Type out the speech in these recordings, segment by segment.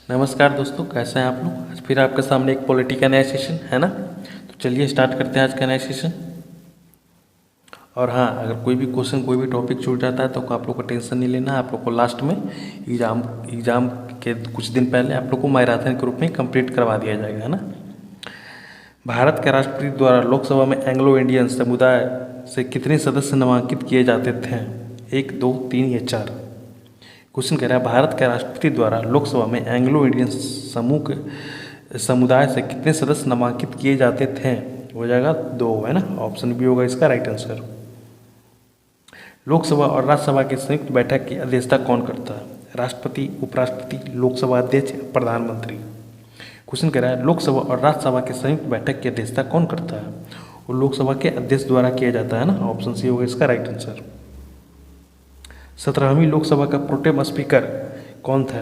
नमस्कार दोस्तों, कैसे हैं आप लोग। आज फिर आपके सामने एक पॉलिटी का नया सेशन है ना। तो चलिए स्टार्ट करते हैं आज का नया सेशन। और हाँ, अगर कोई भी क्वेश्चन कोई भी टॉपिक छूट जाता है तो आप लोग को टेंशन नहीं लेना। आप लोग को लास्ट में एग्ज़ाम के कुछ दिन पहले आप लोग को मैराथन के रूप में कंप्लीट करवा दिया जाएगा, है ना। भारत के राष्ट्रपति द्वारा लोकसभा में एंग्लो इंडियन समुदाय से कितने सदस्य नामांकित किए जाते थे। 1, 2, 3 या 4। क्वेश्चन कह रहा है भारत के राष्ट्रपति द्वारा लोकसभा में एंग्लो इंडियन समुदाय से कितने सदस्य नामांकित किए जाते थे। हो जाएगा 2, है ना। ऑप्शन बी होगा इसका राइट आंसर। लोकसभा और राज्यसभा की संयुक्त बैठक की अध्यक्षता कौन करता है। राष्ट्रपति, उपराष्ट्रपति, लोकसभा अध्यक्ष, प्रधानमंत्री। क्वेश्चन कह रहा है लोकसभा और राज्यसभा की संयुक्त बैठक की अध्यक्षता कौन करता है। वो लोकसभा के अध्यक्ष द्वारा किया जाता है ना। ऑप्शन सी होगा इसका राइट आंसर। 17वीं लोकसभा का प्रोटेम स्पीकर कौन था।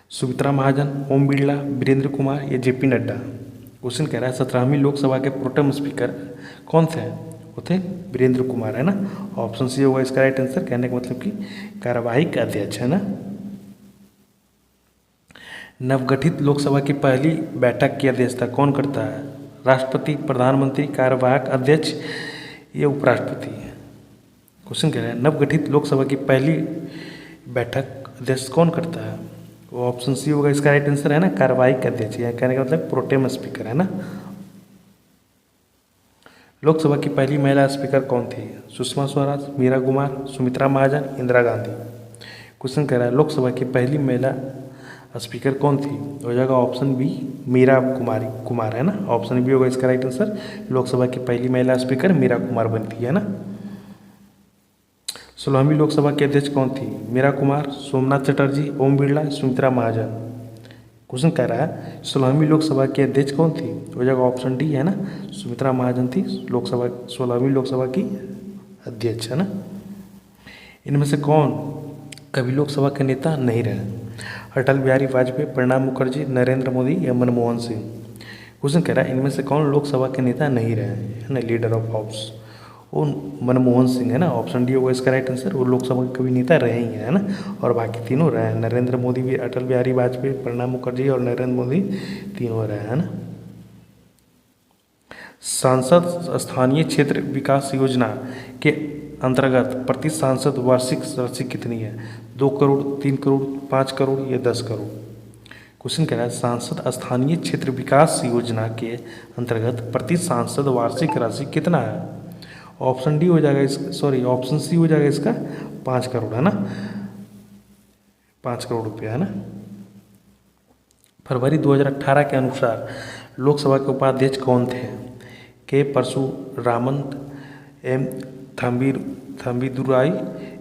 सुमित्रा महाजन, ओम बिरला, वीरेंद्र कुमार या जेपी नड्डा। क्वेश्चन कह रहा है 17वीं लोकसभा के प्रोटेम स्पीकर कौन थे। वो थे वीरेंद्र कुमार, है ना। ऑप्शन सी होगा इसका राइट आंसर। कहने का मतलब कि कार्यवाही अध्यक्ष, है ना। नवगठित लोकसभा की पहली बैठक की अध्यक्षता कौन करता है। राष्ट्रपति, प्रधानमंत्री, कार्यवाहक अध्यक्ष या उपराष्ट्रपति। क्वेश्चन कह रहा है नवगठित लोकसभा की पहली बैठक अध्यक्ष कौन करता है। वो ऑप्शन सी होगा इसका राइट आंसर, है ना। कार्यवाहक अध्यक्ष, या कहने का मतलब प्रोटेम स्पीकर, है ना। लोकसभा की पहली महिला स्पीकर कौन थी। सुषमा स्वराज, मीरा कुमार, सुमित्रा महाजन, इंदिरा गांधी। क्वेश्चन कह रहा है लोकसभा की पहली महिला स्पीकर कौन थी। हो जाएगा ऑप्शन बी, मीरा कुमार, है ना। ऑप्शन बी होगा इसका राइट आंसर। लोकसभा की पहली महिला स्पीकर मीरा कुमार बनी थी, है ना। 16वीं लोकसभा के अध्यक्ष कौन थी। मीरा कुमार, सोमनाथ चटर्जी, ओम बिरला, सुमित्रा महाजन। क्वेश्चन कह रहा है 16वीं लोकसभा के अध्यक्ष कौन थी। हो जाएगा ऑप्शन डी, है ना। सुमित्रा महाजन थी 16वीं लोकसभा की अध्यक्ष, है ना। इनमें से कौन कभी लोकसभा के नेता नहीं रहे। अटल बिहारी वाजपेयी, प्रणब मुखर्जी, नरेंद्र मोदी या मनमोहन सिंह। क्वेश्चन कह रहा है इनमें से कौन लोकसभा के नेता नहीं रहे, है ना। लीडर ऑफ हाउस वो मनमोहन सिंह, है ना। ऑप्शन डी होगा इसका राइट आंसर। वो लोकसभा के कभी नेता रहे ही हैं, है ना। और बाकी तीनों रहे हैं। नरेंद्र मोदी भी, अटल बिहारी वाजपेयी, प्रणब मुखर्जी और नरेंद्र मोदी तीनों रहे हैं, है ना। सांसद स्थानीय क्षेत्र विकास योजना के अंतर्गत प्रति सांसद वार्षिक राशि कितनी है। 2 करोड़, 3 करोड़, 5 करोड़ या 10 करोड़। क्वेश्चन कह रहा है सांसद स्थानीय क्षेत्र विकास योजना के अंतर्गत प्रति सांसद वार्षिक राशि कितना है। ऑप्शन डी हो जाएगा ऑप्शन सी हो जाएगा इसका 5 करोड़, है ना। 5 करोड़ रुपया, है ना। फरवरी 2018 के अनुसार लोकसभा के उपाध्यक्ष कौन थे। के परशुरामन, एम थंबीदुराई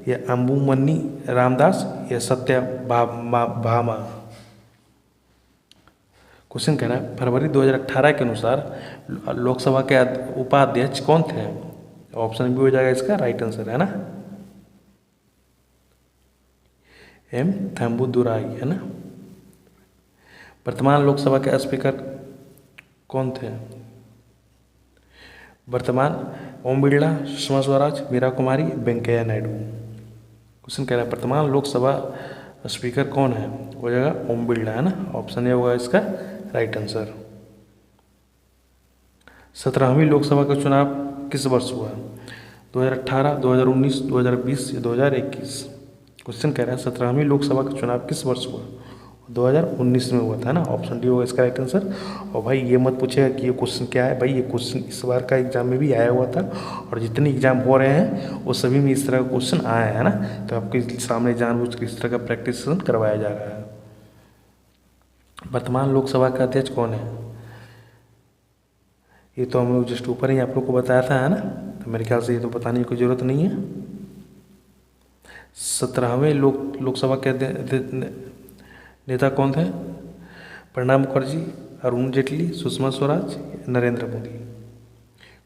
या अंबुमन्नी रामदास या सत्या भामा। क्वेश्चन कह रहा है फरवरी 2018 के अनुसार लोकसभा के उपाध्यक्ष कौन थे। ऑप्शन बी हो जाएगा इसका राइट आंसर, है ना। एम थंबुदुराई, है ना। वर्तमान लोकसभा के स्पीकर कौन थे। वर्तमान ओम बिरला, सुषमा स्वराज, मीरा कुमारी, वेंकैया नायडू। क्वेश्चन कह रहा है वर्तमान लोकसभा स्पीकर कौन है। हो जाएगा ओम बिरला, है ना। ऑप्शन ए होगा इसका राइट आंसर। 17वीं लोकसभा का चुनाव किस वर्ष हुआ। 2018, 2019, 2020 या 2021। क्वेश्चन कह रहा है 17वीं लोकसभा का चुनाव किस वर्ष हुआ। 2019 में हुआ था ना। ऑप्शन डी होगा इसका राइट आंसर। और भाई ये मत पूछेगा कि ये क्वेश्चन क्या है। भाई ये क्वेश्चन इस बार का एग्जाम में भी आया हुआ था और जितने एग्जाम हो रहे हैं वो सभी में इस तरह का क्वेश्चन आया है ना। तो आपके सामने जानबूझ के इस तरह का प्रैक्टिस करवाया जा रहा है। वर्तमान लोकसभा का अध्यक्ष कौन है। ये तो हम लोग जस्ट ऊपर ही आप लोग को बताया था, है ना। तो मेरे ख्याल से ये तो बताने की जरूरत नहीं है। 17वें लोकसभा के नेता कौन थे। प्रणब मुखर्जी, अरुण जेटली, सुषमा स्वराज, नरेंद्र मोदी।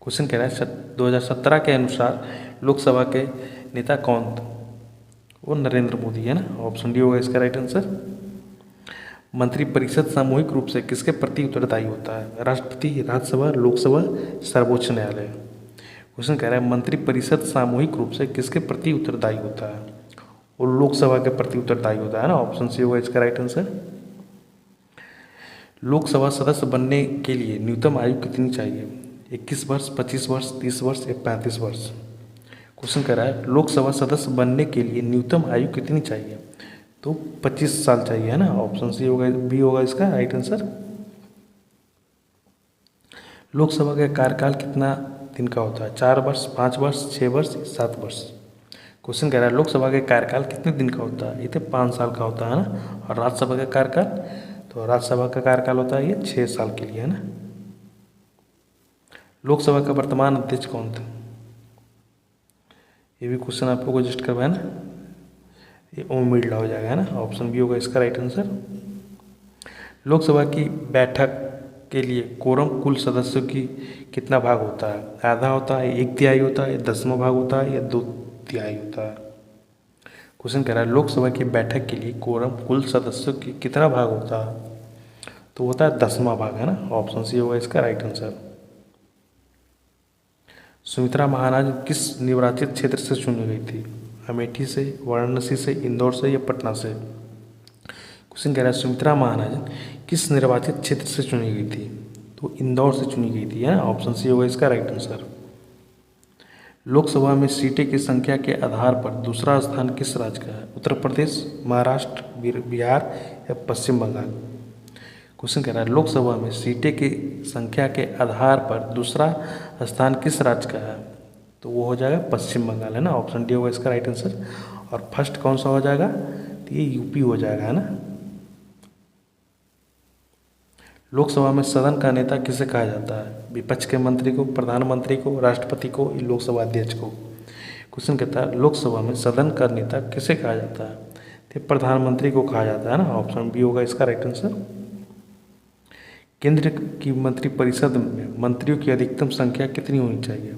क्वेश्चन कह रहा है 2017 के अनुसार लोकसभा के नेता कौन थे। वो नरेंद्र मोदी, है ना। ऑप्शन डी होगा इसका राइट आंसर। मंत्रिपरिषद सामूहिक रूप से किसके प्रति उत्तरदायी होता है। राष्ट्रपति, राज्यसभा, लोकसभा, सर्वोच्च न्यायालय। क्वेश्चन कह रहा है मंत्रिपरिषद सामूहिक रूप से किसके प्रति उत्तरदायी होता है। वो लोकसभा के प्रति उत्तरदायी होता है ना। ऑप्शन सी होगा इसका राइट आंसर। लोकसभा सदस्य बनने के लिए न्यूनतम आयु कितनी चाहिए? 21 वर्ष, 25 वर्ष, 30 वर्ष या 35 वर्ष? क्वेश्चन कह रहा है लोकसभा सदस्य बनने के लिए न्यूनतम आयु कितनी चाहिए? तो 25 साल चाहिए, है ना। ऑप्शन सी होगा, बी होगा इसका राइट आंसर। लोकसभा का कार्यकाल कितना दिन का होता है? 4 वर्ष, 5 वर्ष, 6 वर्ष, 7 वर्ष? क्वेश्चन कह रहा है लोकसभा के कार्यकाल कितने दिन का होता है? ये तो 5 साल का होता है ना। और राज्यसभा का कार्यकाल, तो राज्यसभा का कार्यकाल होता है ये 6 साल के लिए, है ना। लोकसभा का वर्तमान अध्यक्ष कौन था? ये भी क्वेश्चन आप लोगों को जस्ट करवाया ना, ये ओम बिरला हो जाएगा, है ना। ऑप्शन बी होगा इसका राइट आंसर। लोकसभा की बैठक के लिए कोरम कुल सदस्यों की कितना भाग होता है? आधा होता है, 1/3 होता है, 10वां भाग होता है या 2/3 होता है? क्वेश्चन कह रहा है लोकसभा की बैठक के लिए कोरम कुल सदस्यों की कितना भाग होता है? तो होता है 10वां भाग, है ना। ऑप्शन सी होगा इसका राइट आंसर। सुमित्रा महाराज किस निर्वाचित क्षेत्र से चुनी गई थी? अमेठी से, वाराणसी से, इंदौर से या पटना से? क्वेश्चन कह रहा है सुमित्रा महाराज किस निर्वाचित क्षेत्र से चुनी गई थी? तो इंदौर से चुनी गई थी, है ना। ऑप्शन सी होगा इसका राइट आंसर। लोकसभा में सीटें की संख्या के आधार पर दूसरा स्थान किस राज्य का है? उत्तर प्रदेश, महाराष्ट्र, बिहार या पश्चिम बंगाल? क्वेश्चन कह रहा है लोकसभा में सीटें की संख्या के आधार पर दूसरा स्थान किस राज्य का है? तो वो हो जाएगा पश्चिम बंगाल, है ना। ऑप्शन डी होगा इसका राइट आंसर। और फर्स्ट कौन सा हो जाएगा? तो ये यूपी हो जाएगा, है ना। लोकसभा में सदन का नेता किसे कहा जाता है? विपक्ष के मंत्री को, प्रधानमंत्री को, राष्ट्रपति को, लोकसभा अध्यक्ष को? क्वेश्चन कहता है लोकसभा में सदन का नेता किसे कहा जाता है? तो प्रधानमंत्री को कहा जाता है ना। ऑप्शन बी होगा इसका राइट आंसर। केंद्र की मंत्रिपरिषद में मंत्रियों की अधिकतम संख्या कितनी होनी चाहिए?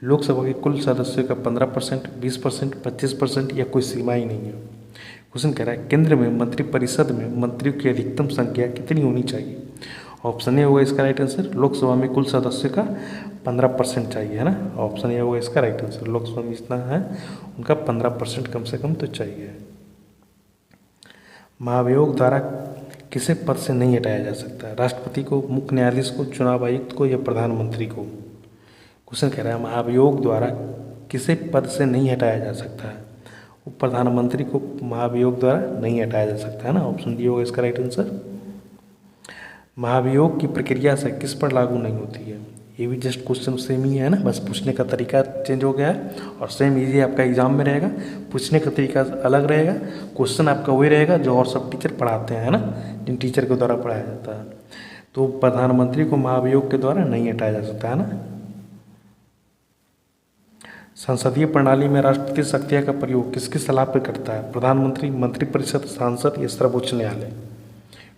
लोकसभा के कुल सदस्यों का 15%, 20%, 25% या कोई सीमा ही नहीं है? क्वेश्चन कह रहा है केंद्र में मंत्रिपरिषद में मंत्रियों की अधिकतम संख्या कितनी होनी चाहिए? ऑप्शन ए होगा इसका राइट आंसर। लोकसभा में कुल सदस्यों का 15% चाहिए, है ना। ऑप्शन ए होगा इसका राइट आंसर। लोकसभा में जितना है उनका 15% कम से कम तो चाहिए। महाभियोग द्वारा किसे पद से नहीं हटाया जा सकता? राष्ट्रपति को, मुख्य न्यायाधीश को, चुनाव आयुक्त को या प्रधानमंत्री को? क्वेश्चन कह रहा है महाभियोग द्वारा किसे पद से नहीं हटाया जा सकता है? वो प्रधानमंत्री को महाभियोग द्वारा नहीं हटाया जा सकता, है ना। ऑप्शन डी होगा इसका राइट आंसर। महाभियोग की प्रक्रिया से किस पर लागू नहीं होती है? ये भी जस्ट क्वेश्चन सेम ही है ना, बस पूछने का तरीका चेंज हो गया है और सेम इजी आपका एग्जाम में रहेगा। पूछने का तरीका अलग रहेगा, क्वेश्चन आपका वही रहेगा जो और सब टीचर पढ़ाते हैं, है ना, जिन टीचर के द्वारा पढ़ाया जाता है। तो प्रधानमंत्री को महाभियोग के द्वारा नहीं हटाया जा सकता, है ना। संसदीय प्रणाली में राष्ट्रपति शक्तियाँ का प्रयोग किसकी सलाह पर करता है? प्रधानमंत्री, मंत्रिपरिषद, सांसद या सर्वोच्च न्यायालय?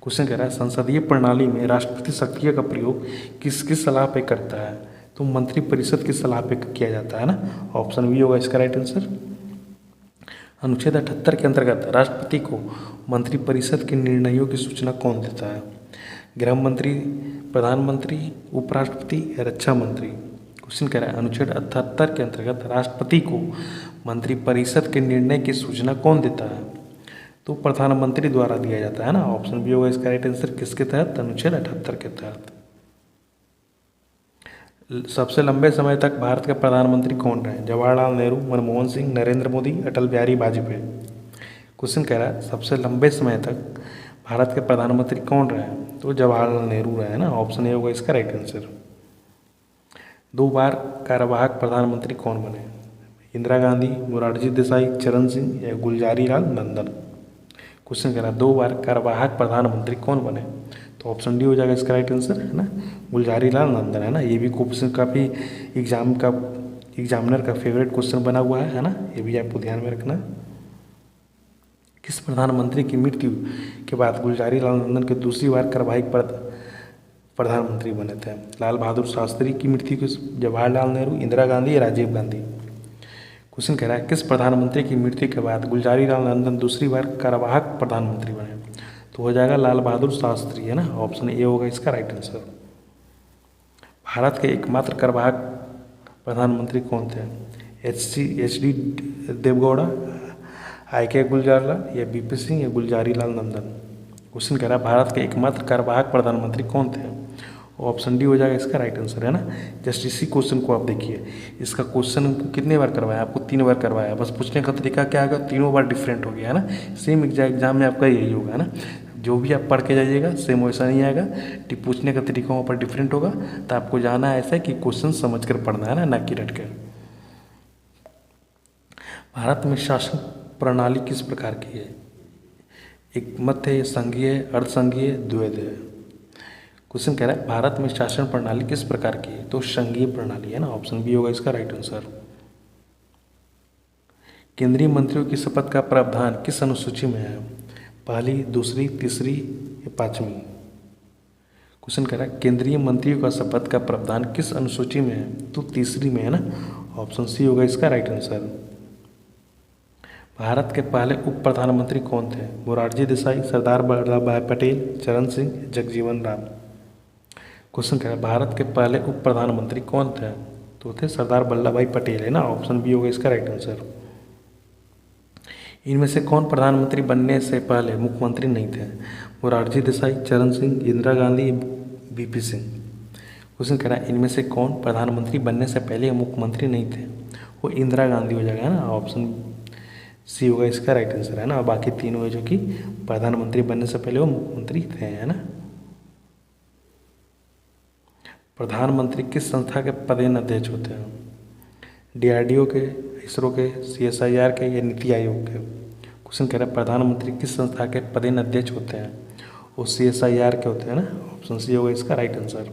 क्वेश्चन कह रहा है संसदीय प्रणाली में राष्ट्रपति शक्तियों का प्रयोग किसकी सलाह पे करता है? तो मंत्रिपरिषद की सलाह पे किया जाता है ना। ऑप्शन बी होगा इसका राइट आंसर। अनुच्छेद 78 के अंतर्गत राष्ट्रपति को मंत्रिपरिषद के निर्णयों की सूचना कौन देता है? गृह मंत्री, प्रधानमंत्री, उपराष्ट्रपति या रक्षा मंत्री? क्वेश्चन कह रहा है अनुच्छेद 78 के अंतर्गत राष्ट्रपति को मंत्रिपरिषद के निर्णय की सूचना कौन देता है? तो प्रधानमंत्री द्वारा दिया जाता है ना। ऑप्शन बी होगा इसका राइट आंसर। किसके तहत? अनुच्छेद 78 के तहत। सबसे लंबे समय तक भारत के प्रधानमंत्री कौन रहे? जवाहरलाल नेहरू, मनमोहन सिंह, नरेंद्र मोदी, अटल बिहारी वाजपेयी? क्वेश्चन कह रहा है सबसे लंबे समय तक भारत के प्रधानमंत्री कौन रहे? तो जवाहरलाल नेहरू रहे, ना। ऑप्शन ए होगा इसका राइट आंसर। 2 बार कार्यवाहक प्रधानमंत्री कौन बने? इंदिरा गांधी, मोरारजी देसाई, चरण सिंह या गुलजारी लाल नंदन? क्वेश्चन कह रहा है 2 बार कार्यवाहक प्रधानमंत्री कौन बने? तो ऑप्शन डी हो जाएगा इसका राइट आंसर, है ना, गुलजारी लाल नंदन, है ना। ये भी क्वेश्चन काफ़ी एग्जामिनर का फेवरेट क्वेश्चन बना हुआ है ना। ये भी आपको ध्यान में रखना। किस प्रधानमंत्री की मृत्यु के बाद गुलजारी लाल नंदन के दूसरी बार कार्यवाहक प्रधानमंत्री बने थे? लाल बहादुर शास्त्री की मृत्यु के, जवाहरलाल नेहरू, इंदिरा गांधी या राजीव गांधी? क्वेश्चन कह रहा है किस प्रधानमंत्री की मृत्यु के बाद गुलजारी लाल नंदन दूसरी बार कार्यवाहक प्रधानमंत्री बने? तो हो जाएगा लाल बहादुर शास्त्री, है ना। ऑप्शन ए होगा इसका राइट आंसर। भारत के एकमात्र कार्यवाहक प्रधानमंत्री कौन थे? H D Deve Gowda, IK Gulzarilal या BP सिंह या गुलजारी लाल नंदन। क्वेश्चन कह रहा है भारत के एकमात्र कार्यवाहक प्रधानमंत्री कौन थे? ऑप्शन डी हो जाएगा इसका राइट आंसर, है ना। जस्ट इसी क्वेश्चन को आप देखिए, इसका क्वेश्चन कितने बार करवाया आपको? 3 बार करवाया। बस पूछने का तरीका क्या होगा? तीनों बार डिफरेंट हो गया, है ना। सेम एग्जाम में आपका यही होगा, है ना। जो भी आप पढ़ के जाइएगा सेम वैसा नहीं आएगा, पूछने का तरीका वहाँ पर डिफरेंट होगा। तो आपको जाना ऐसा है कि क्वेश्चन समझ कर पढ़ना है ना कि रट कर। भारत में शासन प्रणाली किस प्रकार की है? एक मत है, संघीय, अर्धसंघीय, द्वैध है। क्वेश्चन कह रहा है भारत में शासन प्रणाली किस प्रकार की है? तो संघीय प्रणाली, है ना। ऑप्शन बी होगा इसका राइट आंसर। केंद्रीय मंत्रियों की शपथ का प्रावधान किस अनुसूची में है? पहली, दूसरी, तीसरी या 5वीं? क्वेश्चन कह रहा है केंद्रीय मंत्रियों का शपथ का प्रावधान किस अनुसूची में है? तो तीसरी में, है ना। ऑप्शन सी होगा इसका राइट आंसर। भारत के पहले उप प्रधानमंत्री कौन थे? मोरारजी देसाई, सरदार वल्लभ भाई पटेल, चरण सिंह, जगजीवन राम। क्वेश्चन कह रहा है भारत के पहले उप प्रधानमंत्री कौन थे? तो थे सरदार वल्लभ भाई पटेल, है ना। ऑप्शन बी होगा इसका राइट आंसर। इनमें से कौन प्रधानमंत्री बनने से पहले मुख्यमंत्री नहीं थे? मोरारजी देसाई, चरण सिंह, इंदिरा गांधी, BP सिंह। क्वेश्चन कह रहा है इनमें से कौन प्रधानमंत्री बनने से पहले मुख्यमंत्री नहीं थे? वो इंदिरा गांधी हो जाएगा, है ना। ऑप्शन सी होगा इसका राइट आंसर, है ना। बाकी तीनों है जो कि प्रधानमंत्री बनने से पहले वो मुख्यमंत्री थे, है ना। प्रधानमंत्री किस संस्था के पदेन अध्यक्ष होते हैं? DRDO के, इसरो के, CSIR के या नीति आयोग के? क्वेश्चन कह रहा है प्रधानमंत्री किस संस्था के पदेन अध्यक्ष होते हैं? वो CSIR के होते हैं ना। ऑप्शन सी होगा इसका राइट आंसर।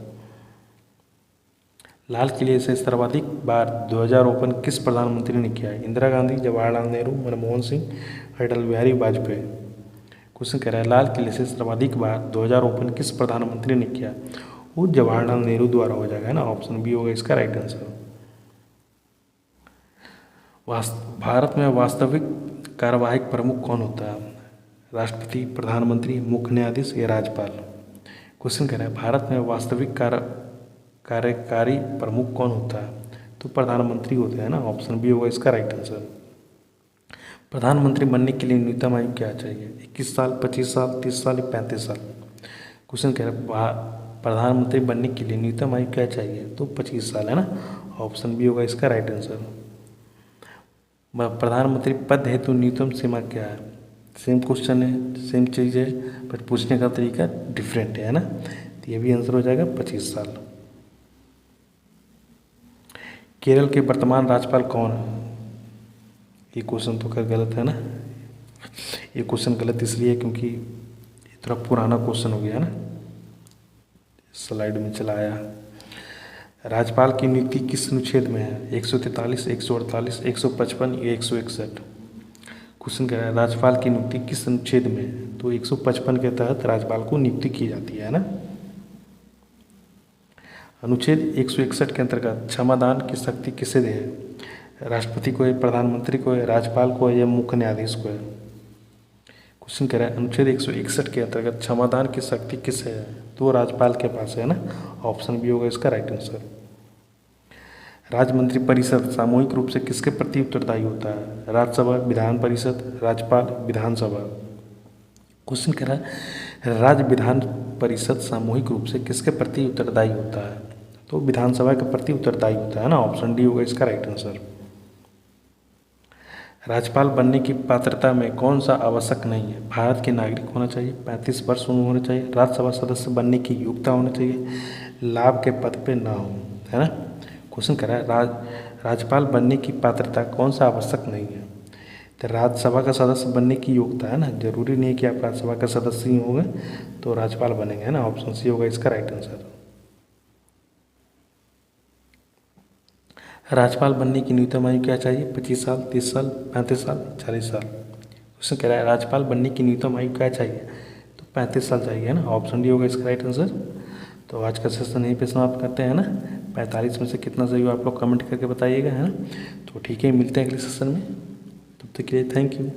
लाल किले से सर्वाधिक बार ध्वजारोपण किस प्रधानमंत्री ने किया है? इंदिरा गांधी, जवाहरलाल नेहरू, मनमोहन सिंह, अटल बिहारी वाजपेयी। क्वेश्चन कह रहा है लाल किले से सर्वाधिक बार ध्वजारोपण किस प्रधानमंत्री ने किया? वो जवाहरलाल नेहरू द्वारा हो जाएगा, है ना। ऑप्शन बी होगा इसका राइट आंसर। भारत में वास्तविक कार्यवाहक प्रमुख कौन होता है? राष्ट्रपति, प्रधानमंत्री, मुख्य न्यायाधीश या राज्यपाल? क्वेश्चन कह रहा है भारत में वास्तविक कार्यकारी प्रमुख कौन होता है? तो प्रधानमंत्री होते हैं ना। ऑप्शन बी होगा इसका राइट आंसर। प्रधानमंत्री बनने के लिए न्यूनतम आयु क्या चाहिए? 21 साल, 25 साल, 30 साल या 35 साल? क्वेश्चन कह रहा है प्रधानमंत्री बनने के लिए न्यूनतम आयु क्या चाहिए? तो 25 साल, है ना। ऑप्शन बी होगा इसका राइट आंसर। प्रधानमंत्री पद हेतु न्यूनतम सीमा क्या है? सेम क्वेश्चन है, सेम चीज़ है, बट पूछने का तरीका डिफरेंट है ना। तो ये भी आंसर हो जाएगा 25 साल। केरल के वर्तमान राज्यपाल कौन है? ये क्वेश्चन तो खैर गलत है ना। ये क्वेश्चन गलत इसलिए क्योंकि ये थोड़ा पुराना क्वेश्चन हो गया ना, स्लाइड में चला आया। राज्यपाल की नियुक्ति किस अनुच्छेद में है? 143, 148, 155 या 161? क्वेश्चन कह रहा है राज्यपाल की नियुक्ति किस अनुच्छेद में है? तो 155 के तहत राज्यपाल को नियुक्ति की जाती है ना। अनुच्छेद 161 के अंतर्गत क्षमादान की शक्ति किसे दे है? राष्ट्रपति को है, प्रधानमंत्री को है, राज्यपाल को है या मुख्य न्यायाधीश को है? क्वेश्चन कह रहा है अनुच्छेद 161 के अंतर्गत क्षमादान की शक्ति किसे है? तो राज्यपाल के पास है ना। ऑप्शन बी होगा इसका राइट आंसर। राज्य मंत्रिपरिषद सामूहिक रूप से किसके प्रति उत्तरदायी होता है? राज्यसभा, विधान परिषद, राज्यपाल, विधानसभा? क्वेश्चन कह रहा है राज्य विधान परिषद सामूहिक रूप से किसके प्रति उत्तरदायी होता है? तो विधानसभा के प्रति उत्तरदायी होता है ना। ऑप्शन डी होगा इसका राइट आंसर। राज्यपाल बनने की पात्रता में कौन सा आवश्यक नहीं है? भारत के नागरिक होना चाहिए, 35 वर्ष उम्र होना चाहिए, राज्यसभा सदस्य बनने की योग्यता होना चाहिए, लाभ के पद पे ना हो, है ना। क्वेश्चन कर रहा है राज्यपाल बनने की पात्रता कौन सा आवश्यक नहीं है? तो राज्यसभा का सदस्य बनने की योग्यता है ना। जरूरी नहीं है कि आप राज्यसभा का सदस्य ही होंगे तो राज्यपाल बनेंगे, है ना। ऑप्शन सी होगा इसका राइट आंसर। राज्यपाल बनने की न्यूनतम आयु क्या चाहिए? 25 साल, 30 साल, 35 साल, 40 साल? क्वेश्चन कह रहा है राज्यपाल बनने की न्यूनतम आयु क्या चाहिए? तो 35 साल चाहिए, है ना। ऑप्शन डी होगा इसका राइट आंसर। तो आज का सेशन यहीं पे समाप्त करते हैं ना। 45 में से कितना सही हो आप लोग कमेंट करके बताइएगा, है ना। तो ठीक है, मिलते हैं अगले सेशन में, तब तक के लिए थैंक यू।